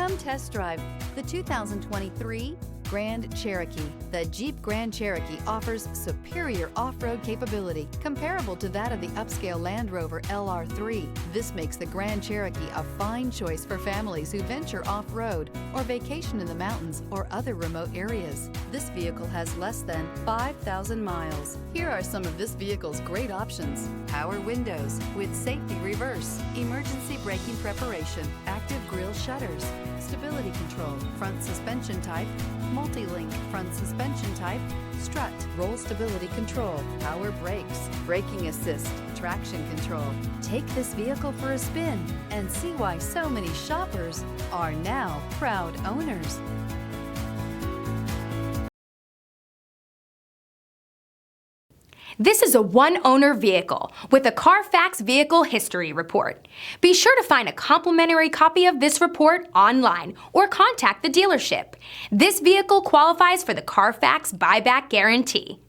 Come test drive the 2023 Grand Cherokee. The Jeep Grand Cherokee offers superior off-road capability comparable to that of the upscale Land Rover LR3. This makes the Grand Cherokee a fine choice for families who venture off-road or vacation in the mountains or other remote areas. This vehicle has less than 5,000 miles. Here are some of this vehicle's great options: power windows with safety reverse, emergency braking preparation, active grille shutters, stability control, front suspension type, multi-link front suspension type, strut, roll stability control, power brakes, braking assist, traction control. Take this vehicle for a spin and see why so many shoppers are now proud owners. This is a one-owner vehicle with a CarFax Vehicle History Report. Be sure to find a complimentary copy of this report online or contact the dealership. This vehicle qualifies for the CarFax Buyback Guarantee.